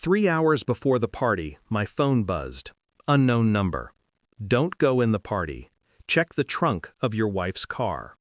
3 hours before the party, my phone buzzed. Unknown number. Don't go in the party. Check the trunk of your wife's car.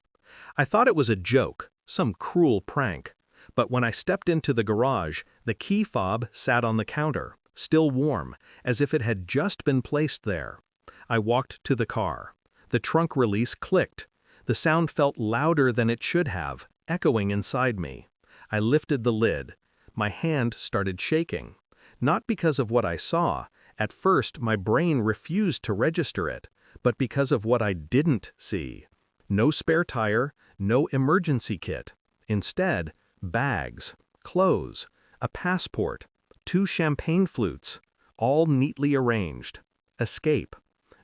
I thought it was a joke, some cruel prank. But when I stepped into the garage, the key fob sat on the counter, still warm, as if it had just been placed there. I walked to the car. The trunk release clicked. The sound felt louder than it should have, echoing inside me. I lifted the lid. My hand started shaking. Not because of what I saw. At first, my brain refused to register it, but because of what I didn't see. No spare tire, no emergency kit. Instead, bags, clothes, a passport, 2 champagne flutes, all neatly arranged. Escape.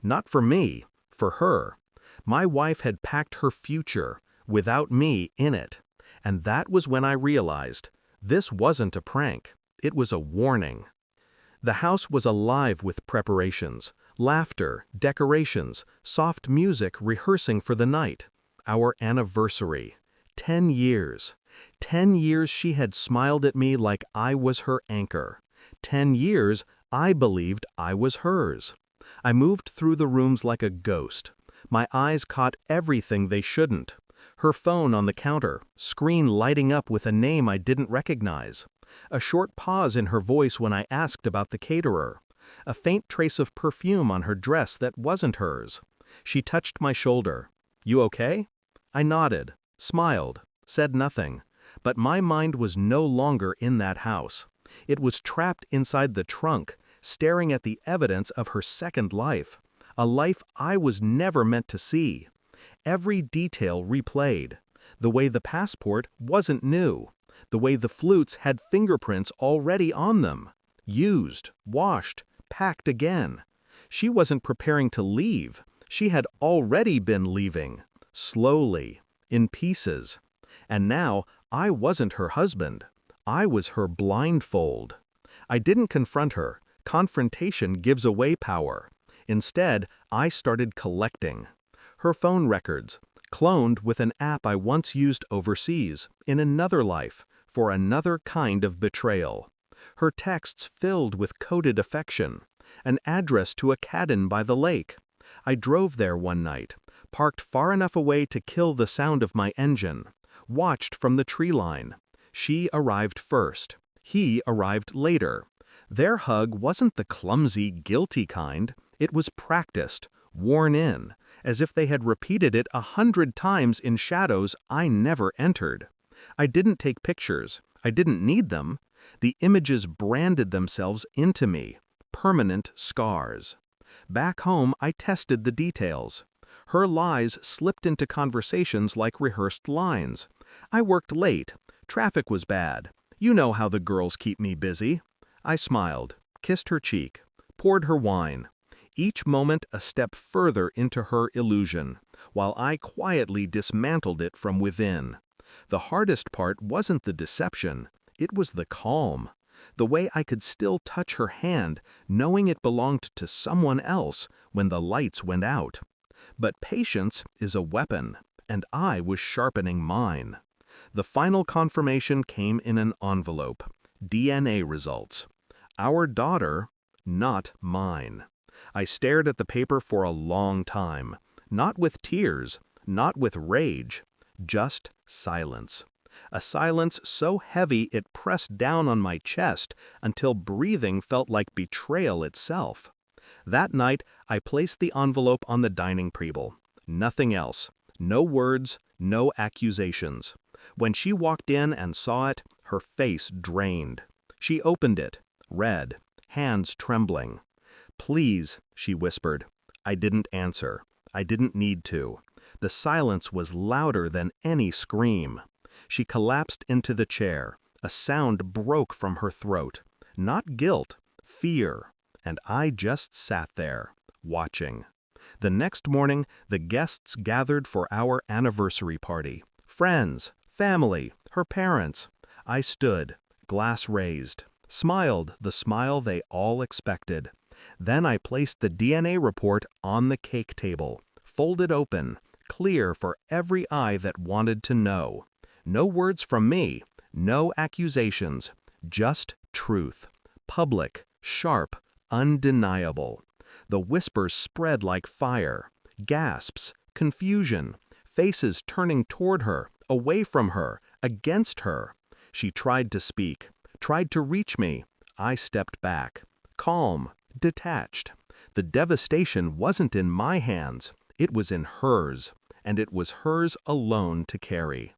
Not for me, for her. My wife had packed her future, without me in it. And that was when I realized, this wasn't a prank, it was a warning. The house was alive with preparations, laughter, decorations, soft music rehearsing for the night. Our anniversary. 10 years. 10 years she had smiled at me like I was her anchor. 10 years I believed I was hers. I moved through the rooms like a ghost. My eyes caught everything they shouldn't. Her phone on the counter, screen lighting up with a name I didn't recognize. A short pause in her voice when I asked about the caterer. A faint trace of perfume on her dress that wasn't hers. She touched my shoulder. "You okay?" I nodded, smiled, said nothing. But my mind was no longer in that house. It was trapped inside the trunk, staring at the evidence of her second life. A life I was never meant to see. Every detail replayed. The way the passport wasn't new. The way the flutes had fingerprints already on them. Used, washed, packed again. She wasn't preparing to leave. She had already been leaving. Slowly, in pieces. And now, I wasn't her husband. I was her blindfold. I didn't confront her. Confrontation gives away power. Instead, I started collecting. Her phone records, cloned with an app I once used overseas, in another life, for another kind of betrayal. Her texts filled with coded affection. An address to a cabin by the lake. I drove there one night, parked far enough away to kill the sound of my engine, watched from the tree line. She arrived first. He arrived later. Their hug wasn't the clumsy, guilty kind. It was practiced, worn in, as if they had repeated it 100 times in shadows I never entered. I didn't take pictures. I didn't need them. The images branded themselves into me, permanent scars. Back home, I tested the details. Her lies slipped into conversations like rehearsed lines. I worked late. Traffic was bad. You know how the girls keep me busy. I smiled, kissed her cheek, poured her wine. Each moment a step further into her illusion, while I quietly dismantled it from within. The hardest part wasn't the deception, it was the calm. The way I could still touch her hand, knowing it belonged to someone else when the lights went out. But patience is a weapon, and I was sharpening mine. The final confirmation came in an envelope. DNA results. Our daughter, not mine. I stared at the paper for a long time, not with tears, not with rage, just silence. A silence so heavy it pressed down on my chest until breathing felt like betrayal itself. That night, I placed the envelope on the dining table. Nothing else. No words, no accusations. When she walked in and saw it, her face drained. She opened it, read, hands trembling. "Please," she whispered. I didn't answer. I didn't need to. The silence was louder than any scream. She collapsed into the chair. A sound broke from her throat. Not guilt, fear. And I just sat there, watching. The next morning, the guests gathered for our anniversary party. Friends, family, her parents. I stood, glass raised, smiled the smile they all expected. Then I placed the DNA report on the cake table, folded open, clear for every eye that wanted to know. No words from me, no accusations, just truth. public, sharp, undeniable. The whispers spread like fire. Gasps, confusion, faces turning toward her, away from her, against her. She tried to speak, tried to reach me. I stepped back, calm, detached. The devastation wasn't in my hands, it was in hers, and it was hers alone to carry.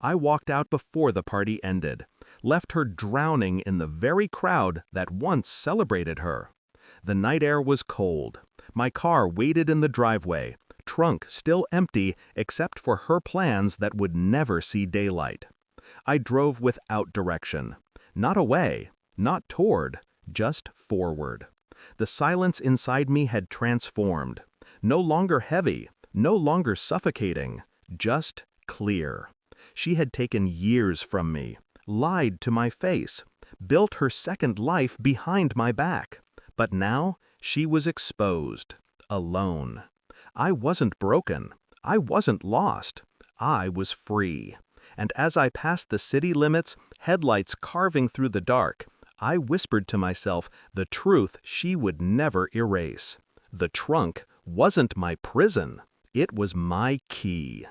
I walked out before the party ended, left her drowning in the very crowd that once celebrated her. The night air was cold. My car waited in the driveway, trunk still empty except for her plans that would never see daylight. I drove without direction. Not away, not toward, just forward. The silence inside me had transformed. No longer heavy, no longer suffocating, just clear. She had taken years from me, lied to my face, built her second life behind my back. But now she was exposed, alone. I wasn't broken. I wasn't lost. I was free. And as I passed the city limits, headlights carving through the dark, I whispered to myself the truth she would never erase. The trunk wasn't my prison. It was my key.